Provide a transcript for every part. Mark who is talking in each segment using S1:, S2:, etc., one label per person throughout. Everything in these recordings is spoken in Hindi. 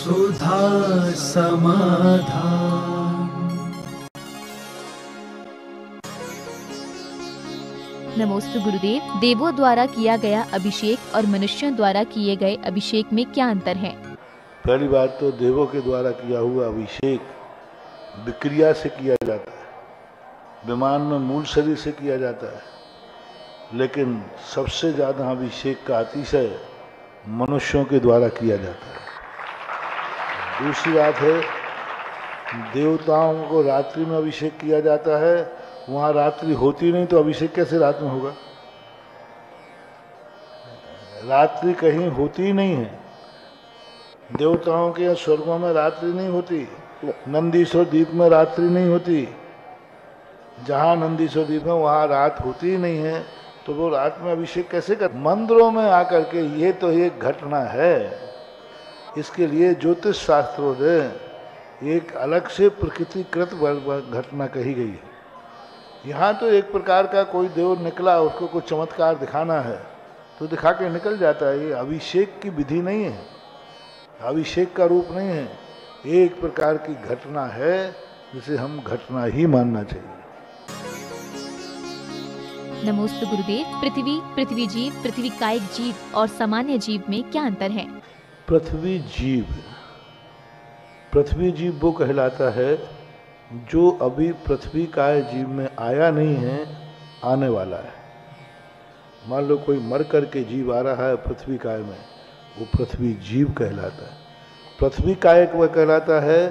S1: सुधा समाधान।
S2: नमोस्तु गुरुदेव। देवों द्वारा किया गया अभिषेक और मनुष्यों द्वारा किए गए अभिषेक में क्या अंतर है?
S3: पहली बात तो देवों के द्वारा किया हुआ अभिषेक विक्रिया से किया जाता है, विमान में मूल शरीर से किया जाता है, लेकिन सबसे ज़्यादा अभिषेक का अतिशय मनुष्यों के द्वारा किया जाता है। दूसरी बात है, देवताओं को रात्रि में अभिषेक किया जाता है, वहाँ रात्रि होती नहीं तो अभिषेक कैसे रात में होगा? रात्रि कहीं होती ही नहीं है। देवताओं के स्वर्गों में रात्रि नहीं होती, नंदीश्वर द्वीप में रात्रि नहीं होती। जहाँ नंदीश्वर द्वीप में वहाँ रात होती ही नहीं है, तो वो रात में अभिषेक कैसे कर? मंदिरों में आकर के ये तो एक घटना है, इसके लिए ज्योतिष शास्त्रों ने एक अलग से प्रकृतिकृत घटना कही गई है। यहाँ तो एक प्रकार का कोई देव निकला, उसको कोई चमत्कार दिखाना है तो दिखा के निकल जाता है। ये अभिषेक की विधि नहीं है, अभिषेक का रूप नहीं है, एक प्रकार की घटना है जिसे हम घटना ही मानना चाहिए।
S2: नमोस्तु गुरुदेव। पृथ्वी, पृथ्वी जीव, पृथ्वी कायिक जीव और सामान्य जीव में क्या अंतर है?
S3: पृथ्वी जीव वो कहलाता है जो अभी पृथ्वी काय जीव में आया नहीं है, आने वाला है। मान लो कोई मर कर के जीव आ रहा है पृथ्वी काय में, वो पृथ्वी जीव कहलाता है। पृथ्वी कायक वह कहलाता है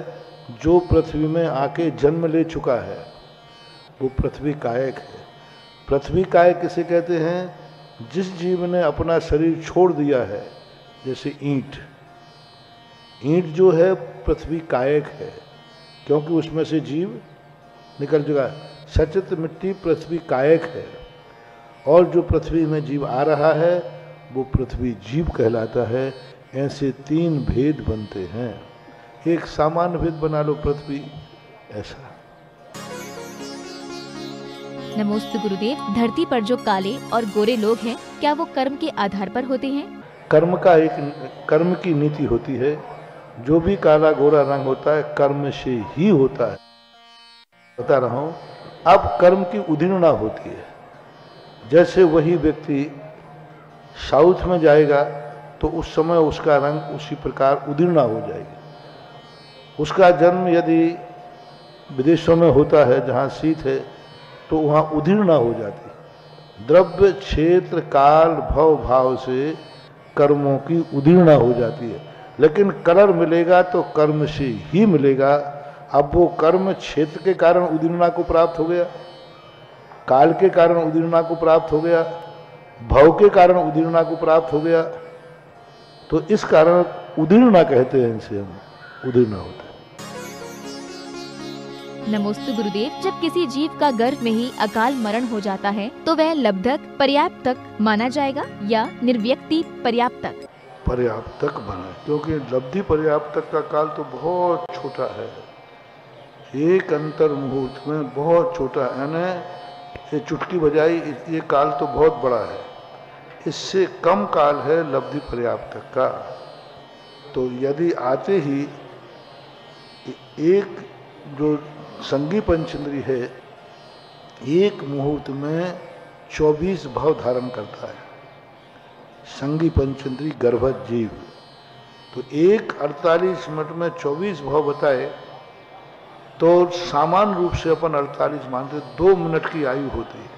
S3: जो पृथ्वी में आके जन्म ले चुका है, वो पृथ्वी कायक है। पृथ्वी कायक किसे कहते हैं? जिस जीव ने अपना शरीर छोड़ दिया है, जैसे ईंट जो है पृथ्वी कायक है, क्योंकि उसमें से जीव निकल चुका है। सचित मिट्टी पृथ्वी कायक है, और जो पृथ्वी में जीव आ रहा है वो पृथ्वी जीव कहलाता है। ऐसे तीन भेद बनते हैं, एक सामान्य भेद बना लो पृथ्वी, ऐसा।
S2: नमोस्तु गुरुदेव। धरती पर जो काले और गोरे लोग हैं, क्या वो कर्म के आधार पर होते हैं?
S3: कर्म की नीति होती है। जो भी काला गोरा रंग होता है कर्म से ही होता है। बता रहा हूं, अब कर्म की उदीर्णा होती है। जैसे वही व्यक्ति साउथ में जाएगा तो उस समय उसका रंग उसी प्रकार उदीर्णा हो जाएगी। उसका जन्म यदि विदेशों में होता है जहाँ शीत है, तो वहाँ उदीर्णा हो जाती है। द्रव्य, क्षेत्र, काल, भव भाव से कर्मों की उदीर्णा हो जाती है। लेकिन कलर मिलेगा तो कर्म से ही मिलेगा। अब वो कर्म क्षेत्र के कारण उदीर्णा को प्राप्त हो गया, काल के कारण उदीर्णा को प्राप्त हो गया, भव के कारण उदीर्णा को प्राप्त हो गया, तो इस कारण उदीर्णा कहते हैं, इनसे हम उदीर्णा होता है।
S2: नमोस्तु गुरुदेव। जब किसी जीव का गर्भ में ही अकाल मरण हो जाता है तो वह लब्धक पर्याप्तक माना जाएगा या निर्व्यक्ति पर्याप्तक?
S3: पर्याप्तक बना, क्योंकि लब्धि पर्याप्तक का काल तो बहुत छोटा है। एक अंतर मुहूर्त में बहुत छोटा, यानी ये चुटकी बजाई, ये काल तो बहुत बड़ा है। इससे कम काल है लब्धि पर्याप्तक का। तो यदि आते ही एक जो संगी पंचेंद्री है, एक मुहूर्त में 24 भाव धारण करता है। संगी पंचेंद्री गर्भज जीव, तो एक 48 मिनट में 24 भाव बताए तो सामान्य रूप से अपन 48 मानते, 2 मिनट की आयु होती है।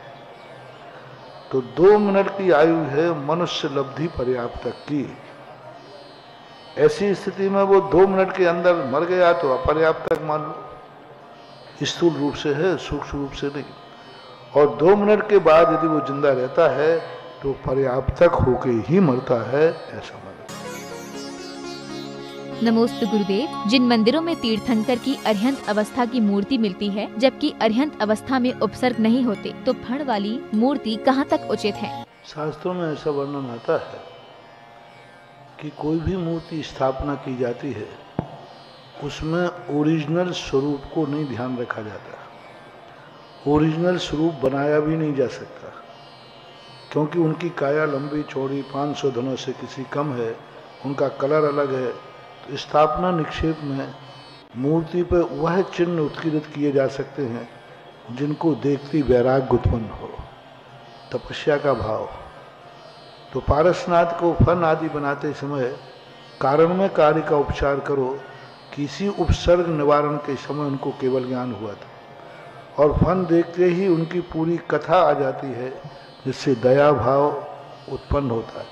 S3: तो 2 मिनट की आयु है मनुष्य लब्धि पर्याप्तक की। ऐसी स्थिति में वो 2 मिनट के अंदर मर गया तो अपर्याप्तक मान लो, स्थूल रूप से है, सूक्ष्म रूप से नहीं। और 2 मिनट के बाद यदि वो जिंदा रहता है तो पर्याप्तक होके ही मरता है, ऐसा मानो।
S2: नमोस्तु गुरुदेव। जिन मंदिरों में तीर्थंकर की अरिहंत अवस्था की मूर्ति मिलती है, जबकि अरिहंत अवस्था में उपसर्ग नहीं होते, तो फण वाली मूर्ति कहाँ तक उचित है?
S3: शास्त्रों में ऐसा वर्णन आता है कि कोई भी मूर्ति स्थापना की जाती है, उसमें ओरिजिनल स्वरूप को नहीं ध्यान रखा जाता। ओरिजिनल स्वरूप बनाया भी नहीं जा सकता, क्योंकि उनकी काया लंबी चौड़ी 500 धनों से किसी कम है, उनका कलर अलग है, तो स्थापना निक्षेप में मूर्ति पर वह चिन्ह उत्कीर्णित किए जा सकते हैं जिनको देखते वैराग्य उत्पन्न हो, तपस्या का भाव। तो पारसनाथ को फन आदि बनाते समय कारण में कार्य का उपचार करो, किसी उपसर्ग निवारण के समय उनको केवल ज्ञान हुआ था और फन देखते ही उनकी पूरी कथा आ जाती है, जिससे दया भाव उत्पन्न होता है।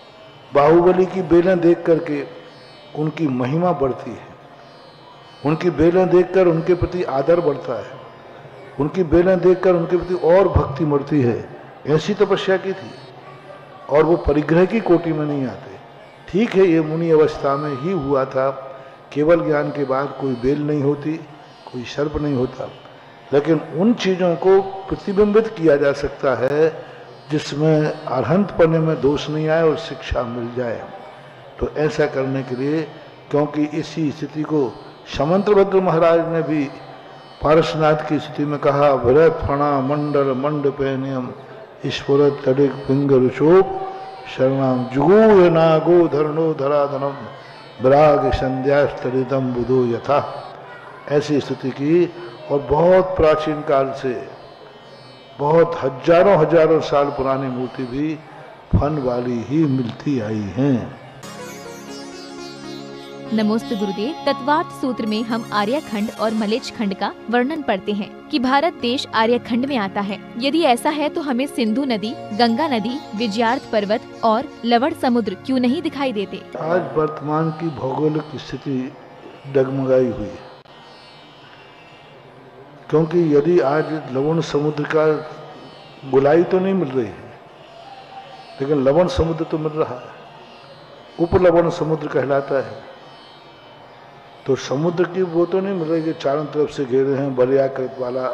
S3: बाहुबली की बेलें देख करके उनकी महिमा बढ़ती है, उनकी बेलें देखकर उनके प्रति आदर बढ़ता है, उनकी बेलें देखकर उनके प्रति और भक्ति बढ़ती है। ऐसी तपस्या की थी और वो परिग्रह की कोटि में नहीं आते। ठीक है, ये मुनि अवस्था में ही हुआ था, केवल ज्ञान के बाद कोई बेल नहीं होती, कोई सर्प नहीं होता, लेकिन उन चीज़ों को प्रतिबिंबित किया जा सकता है जिसमें अरहंत पने में दोष नहीं आए और शिक्षा मिल जाए। तो ऐसा करने के लिए, क्योंकि इसी स्थिति को समंत्रभद्र महाराज ने भी पारसनाथ की स्थिति में कहा, भरत फणा मंडल मंडपेनियम ईश्वर तडिक पिंगर चोप शरणाम जुगो नागो धरणो धराधनम विराग संध्यास्तरितम बुधो यथा। ऐसी स्थिति की और बहुत प्राचीन काल से, बहुत हजारों साल पुरानी मूर्ति भी फन वाली ही मिलती आई हैं।
S2: नमोस्तु गुरुदेव। तत्वार्थ सूत्र में हम आर्यखंड और मलेच्छ खंड का वर्णन पढ़ते हैं कि भारत देश आर्यखंड में आता है। यदि ऐसा है तो हमें सिंधु नदी, गंगा नदी, विजयार्थ पर्वत और लवण समुद्र क्यों नहीं दिखाई देते?
S3: आज वर्तमान की भौगोलिक स्थिति डगमगाई हुई है, क्योंकि यदि आज लवण समुद्र का गोलाई तो नहीं मिल रही है, लेकिन लवण समुद्र तो मिल रहा है, उपलवण समुद्र कहलाता है। तो समुद्र की वो तो नहीं मिल रही कि चारों तरफ से घेरे हैं, बलियाकृत वाला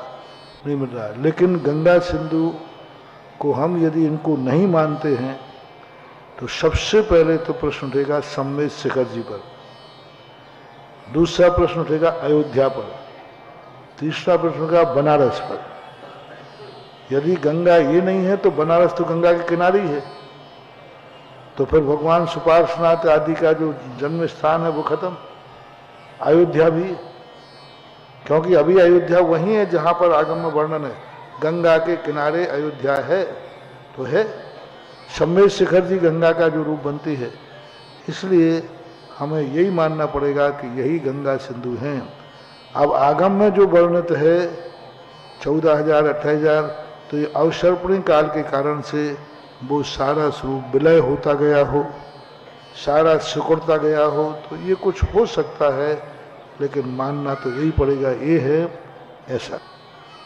S3: नहीं मिल रहा है। लेकिन गंगा सिंधु को हम यदि इनको नहीं मानते हैं तो सबसे पहले तो प्रश्न उठेगा सम्मेद शिखर जी पर, दूसरा प्रश्न उठेगा अयोध्या पर, तीसरा प्रश्न उठेगा बनारस पर। यदि गंगा ये नहीं है तो बनारस तो गंगा के किनारे ही है, तो फिर भगवान सुपार्श्वनाथ आदि का जो जन्म स्थान है वो खत्म। अयोध्या भी, क्योंकि अभी अयोध्या वही है जहां पर आगम में वर्णन है, गंगा के किनारे अयोध्या है, तो है सम्मेद शिखर जी गंगा का जो रूप बनती है। इसलिए हमें यही मानना पड़ेगा कि यही गंगा सिंधु हैं। अब आगम में जो वर्णित है 14,000 28,000, तो ये अवसर्पणी काल के कारण से वो सारा स्वरूप विलय होता गया हो, सारा सिकुड़ता गया हो, तो ये कुछ हो सकता है, लेकिन मानना तो यही पड़ेगा ये है ऐसा।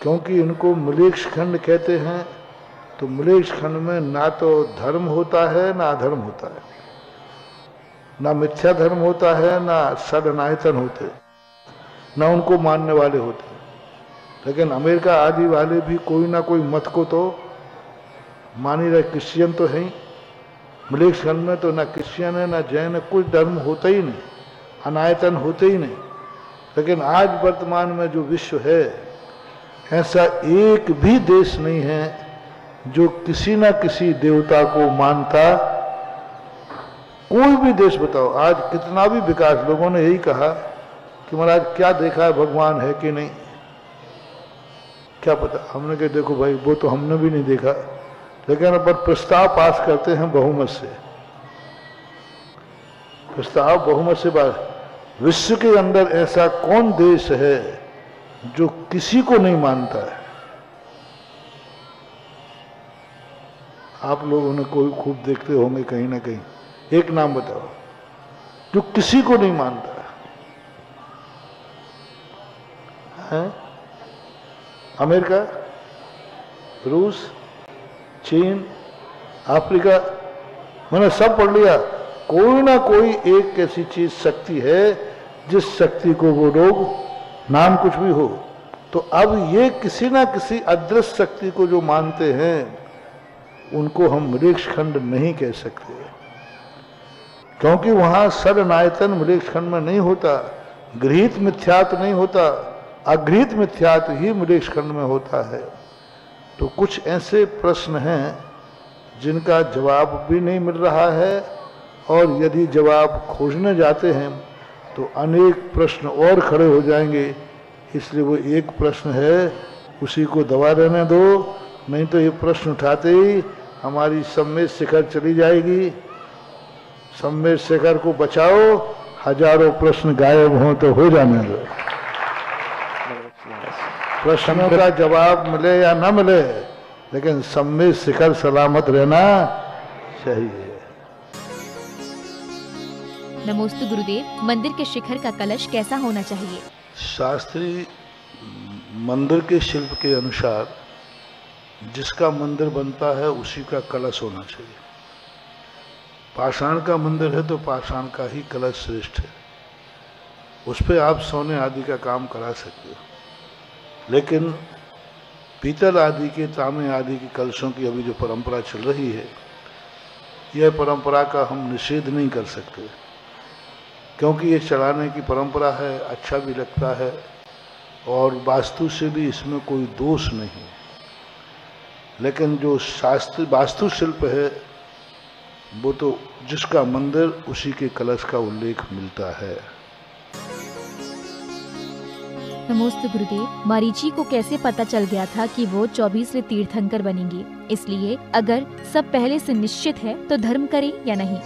S3: क्योंकि इनको मलेच्छ खंड कहते हैं, तो मलेच्छ खंड में ना तो धर्म होता है ना अधर्म होता है, ना मिथ्या धर्म होता है ना षडनायतन होते, ना उनको मानने वाले होते। लेकिन अमेरिका आदि वाले भी कोई ना कोई मत को तो मान ही रहे। क्रिश्चियन तो है ही, मलेच्छ खंड में तो ना क्रिश्चियन है ना जैन है, कुछ धर्म होता ही नहीं, अनायतन होते ही नहीं। लेकिन आज वर्तमान में जो विश्व है, ऐसा एक भी देश नहीं है जो किसी ना किसी देवता को मानता। कोई भी देश बताओ, आज कितना भी विकास, लोगों ने यही कहा कि महाराज क्या देखा है, भगवान है कि नहीं, क्या पता। हमने कहा देखो भाई वो तो हमने भी नहीं देखा, लेकिन अब प्रस्ताव पास करते हैं बहुमत से, प्रस्ताव बहुमत से पास। विश्व के अंदर ऐसा कौन देश है जो किसी को नहीं मानता है? आप लोगों ने कोई खूब देखते होंगे कहीं ना कहीं, एक नाम बताओ जो किसी को नहीं मानता है? अमेरिका, रूस, चीन, अफ्रीका, मैंने सब पढ़ लिया। कोई ना कोई एक ऐसी चीज शक्ति है जिस शक्ति को वो लोग, नाम कुछ भी हो, तो अब ये किसी ना किसी अदृश्य शक्ति को जो मानते हैं उनको हम मलेच्छ खंड नहीं कह सकते, क्योंकि वहां षडनायतन मलेच्छ खंड में नहीं होता, गृहीत मिथ्यात्व नहीं होता, अगृहीत मिथ्यात्व ही मलेच्छ खंड में होता है। तो कुछ ऐसे प्रश्न हैं जिनका जवाब भी नहीं मिल रहा है, और यदि जवाब खोजने जाते हैं तो अनेक प्रश्न और खड़े हो जाएंगे। इसलिए वो एक प्रश्न है, उसी को दबा रहने दो, नहीं तो ये प्रश्न उठाते ही हमारी सम्मेद शिखर चली जाएगी। सम्मेद शिखर को बचाओ, हजारों प्रश्न गायब हों तो हो जाने दो। प्रश्नों का जवाब मिले या न मिले, लेकिन सम्मेद शिखर सलामत रहना चाहिए।
S2: नमोस्तु गुरुदेव, मंदिर के शिखर का कलश कैसा होना चाहिए?
S3: शास्त्रीय मंदिर के शिल्प के अनुसार जिसका मंदिर बनता है उसी का कलश होना चाहिए। पाषाण का मंदिर है तो पाषाण का ही कलश श्रेष्ठ है, उस पर आप सोने आदि का काम करा सकते हो। लेकिन पीतल आदि के, तांबे आदि के कलशों की अभी जो परंपरा चल रही है, यह परंपरा का हम निषेध नहीं कर सकते, क्योंकि ये चलाने की परंपरा है, अच्छा भी लगता है और वास्तु से भी इसमें कोई दोष नहीं है। लेकिन जो शास्त्र वास्तु शिल्प है वो तो जिसका मंदिर उसी के कलश का उल्लेख मिलता है।
S2: नमोस्तु गुरुदेव, मारीची को कैसे पता चल गया था कि वो 24वें तीर्थंकर बनेंगे? इसलिए अगर सब पहले से निश्चित है तो धर्म करें या नहीं?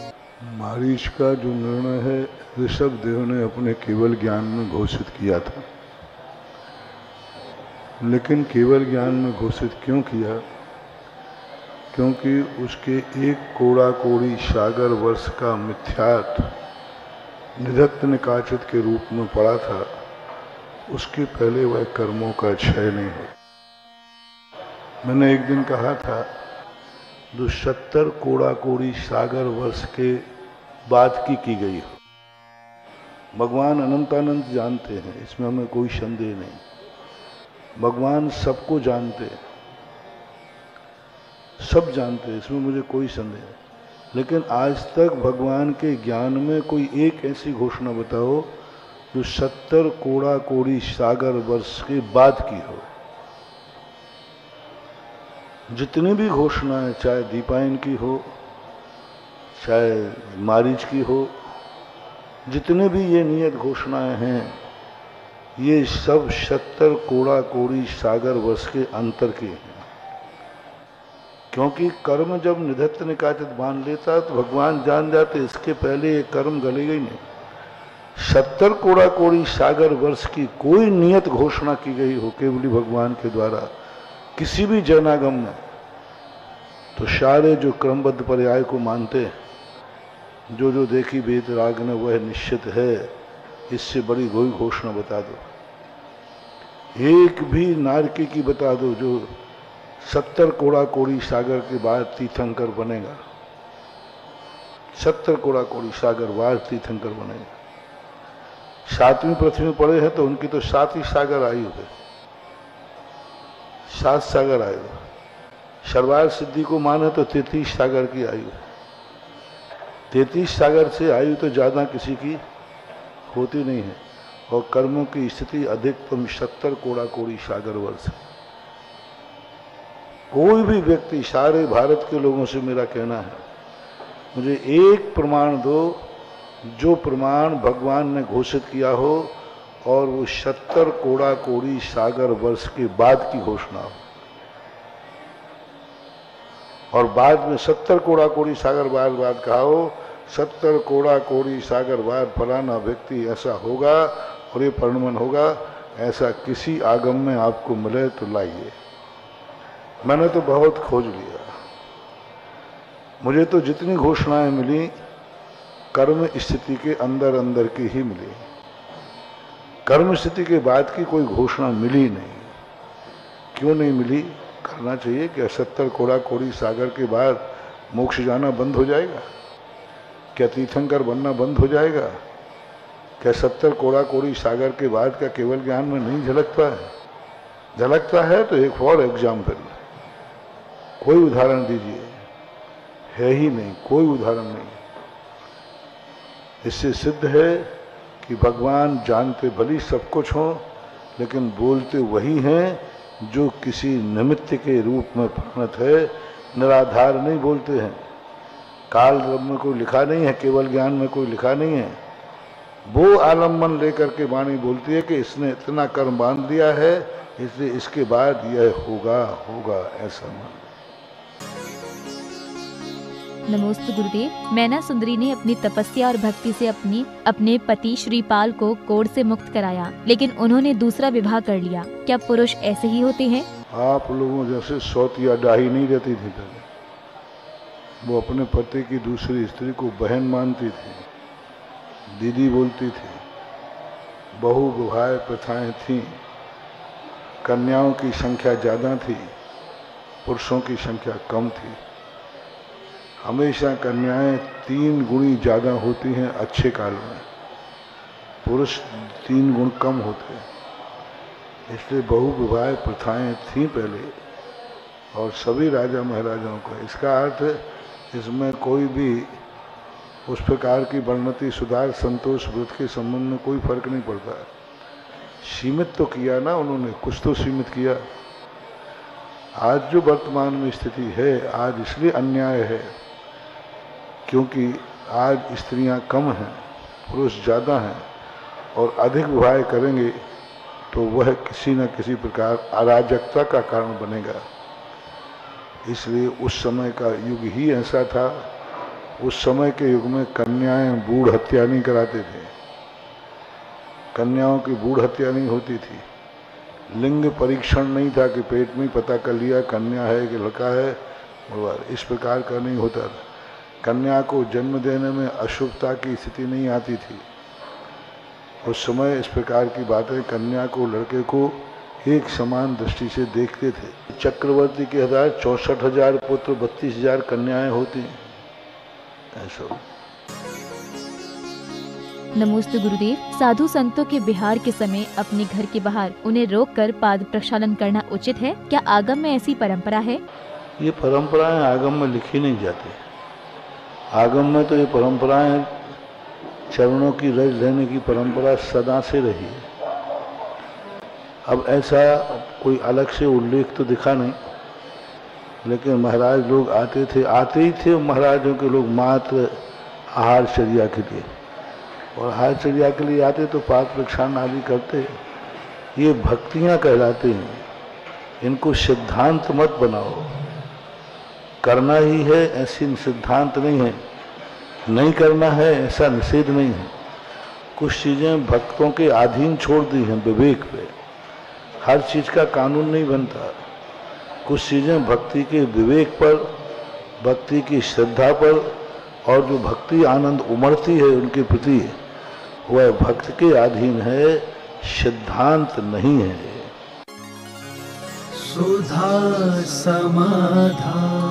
S3: मारीच का जो निर्णय है ऋषभ देव ने अपने केवल ज्ञान में घोषित किया था। लेकिन केवल ज्ञान में घोषित क्यों किया? क्योंकि उसके एक कोड़ा कोड़ी सागर वर्ष का मिथ्यात निधत्त निकाचित के रूप में पड़ा था, उसके पहले वह कर्मों का क्षय नहीं हो। मैंने एक दिन कहा था, जो 70 कोड़ा कोड़ी सागर वर्ष के बाद की गई हो। भगवान अनंतानंद जानते हैं, इसमें हमें कोई संदेह नहीं। भगवान सबको जानते हैं, सब जानते हैं, इसमें मुझे कोई संदेह नहीं। लेकिन आज तक भगवान के ज्ञान में कोई एक ऐसी घोषणा बताओ जो 70 कोड़ा कोड़ी सागर वर्ष के बाद की हो। जितनी भी घोषणाएं, चाहे दीपायन की हो, चाहे मारीच की हो, जितने भी ये नियत घोषणाएं हैं, ये सब 70 कोड़ा कोड़ी सागर वर्ष के अंतर के हैं। क्योंकि कर्म जब निधत्त निकाचित मान लेता तो भगवान जान जाते इसके पहले ये कर्म गलेगा ही नहीं। 70 कोड़ा कोड़ी सागर वर्ष की कोई नियत घोषणा की गई हो केवली भगवान के द्वारा किसी भी जनागम में, तो सारे जो क्रमबद्ध पर्याय को मानते हैं, जो देखी वेद राग ने वह निश्चित है, इससे बड़ी कोई घोषणा बता दो, एक भी नारकी की बता दो जो 70 कोड़ा कोड़ी सागर के बाद तीर्थंकर बनेगा। 70 कोड़ा कोड़ी सागर बाद तीर्थंकर बनेगा। 7वीं पृथ्वी में पड़े हैं तो उनकी तो 7 ही सागर आयु है, 7 सागर आयु। सर्वार सिद्धि को माने तो 33 सागर की आयु है। 33 सागर से आयु तो ज्यादा किसी की होती नहीं है, और कर्मों की स्थिति अधिकतम 70 कोड़ा कोड़ी सागर वर्ष। कोई भी व्यक्ति, सारे भारत के लोगों से मेरा कहना है, मुझे एक प्रमाण दो जो प्रमाण भगवान ने घोषित किया हो और वो 70 कोड़ा कोड़ी सागर वर्ष के बाद की घोषणा हो, और बाद में 70 कोड़ा कोड़ी सागर बाद कहा हो, 70 कोड़ा कोड़ी सागर बाद फलाना व्यक्ति ऐसा होगा और ये परिणमन होगा। ऐसा किसी आगम में आपको मिले तो लाइए। मैंने तो बहुत खोज लिया, मुझे तो जितनी घोषणाएं मिली कर्म स्थिति के अंदर अंदर की ही मिली, कर्म स्थिति के बाद की कोई घोषणा मिली नहीं। क्यों नहीं मिली? करना चाहिए। क्या 70 कोड़ा कोड़ी सागर के बाद मोक्ष जाना बंद हो जाएगा? क्या तीर्थंकर बनना बंद हो जाएगा? क्या 70 कोड़ा कोड़ी सागर के बाद का केवल ज्ञान में नहीं झलकता है? झलकता है तो एक और एग्जाम्पल, कोई उदाहरण दीजिए। है ही नहीं, कोई उदाहरण नहीं। इससे सिद्ध है कि भगवान जानते भली सब कुछ हो, लेकिन बोलते वही हैं जो किसी निमित्त के रूप में परिणत है, निराधार नहीं बोलते हैं। काल में कोई लिखा नहीं है, केवल ज्ञान में कोई लिखा नहीं है। वो आलम्बन लेकर के वाणी बोलती है कि इसने इतना कर्म बांध दिया है, इसलिए इसके बाद यह होगा होगा ऐसा मान।
S2: नमोस्तु गुरुदेव। मैना सुंदरी ने अपनी तपस्या और भक्ति से अपने पति श्रीपाल को कोढ़ से मुक्त कराया, लेकिन उन्होंने दूसरा विवाह कर लिया। क्या पुरुष ऐसे ही होते हैं?
S3: आप लोगों जैसे सौतिया डाही नहीं रहती थी पहले, वो अपने पति की दूसरी स्त्री को बहन मानती थी, दीदी बोलती थी, बहु विवाह प्रथाएं थीं, कन्याओं की संख्या ज़्यादा थी, पुरुषों की संख्या कम थी। हमेशा कन्याएं 3 गुणी ज़्यादा होती हैं अच्छे काल में, पुरुष 3 गुण कम होते हैं। इसलिए बहु विवाह प्रथाएं थीं पहले, और सभी राजा महाराजाओं को। इसका अर्थ इसमें कोई भी उस प्रकार की वर्णति सुधार संतोष व्रत के संबंध में कोई फर्क नहीं पड़ता। सीमित तो किया ना उन्होंने, कुछ तो सीमित किया। आज जो वर्तमान में स्थिति है, आज इसलिए अन्याय है क्योंकि आज स्त्रियां कम हैं, पुरुष ज़्यादा हैं, और अधिक विवाह करेंगे तो वह किसी न किसी प्रकार अराजकता का कारण बनेगा। इसलिए उस समय का युग ही ऐसा था। उस समय के युग में कन्याएं भ्रूण हत्या नहीं कराते थे, कन्याओं की भ्रूण हत्या नहीं होती थी। लिंग परीक्षण नहीं था कि पेट में पता कर लिया कन्या है कि लड़का है, इस प्रकार का नहीं होता था। कन्या को जन्म देने में अशुभता की स्थिति नहीं आती थी। उस समय इस प्रकार की बातें, कन्या को लड़के को एक समान दृष्टि से देखते थे। चक्रवर्ती के 64,000 पुत्र, 32,000 कन्याएं होती, ऐसा।
S2: नमोस्तु गुरुदेव। साधु संतों के विहार के समय अपने घर के बाहर उन्हें रोककर पाद प्रक्षालन करना उचित है? क्या आगम में ऐसी परंपरा है?
S3: ये परंपराएं आगम में लिखी नहीं जाती। आगम में तो ये परंपराएं, चरणों की रज लेने की परंपरा सदा से रही है। अब ऐसा कोई अलग से उल्लेख तो दिखा नहीं, लेकिन महाराज लोग आते ही थे महाराजों के लोग मात्र आहार चर्या के लिए, और आहार चर्या के लिए आते तो पाद प्रक्षालन आदि करते। ये भक्तियां कहलाते हैं, इनको सिद्धांत मत बनाओ। करना ही है ऐसी सिद्धांत नहीं है, नहीं करना है ऐसा निषेध नहीं है। कुछ चीज़ें भक्तों के अधीन छोड़ दी हैं विवेक पे, हर चीज़ का कानून नहीं बनता। कुछ चीज़ें भक्ति के विवेक पर, भक्ति की श्रद्धा पर, और जो भक्ति आनंद उमड़ती है उनके प्रति, वह भक्त के अधीन है, सिद्धांत नहीं है।
S1: सुधा समाधान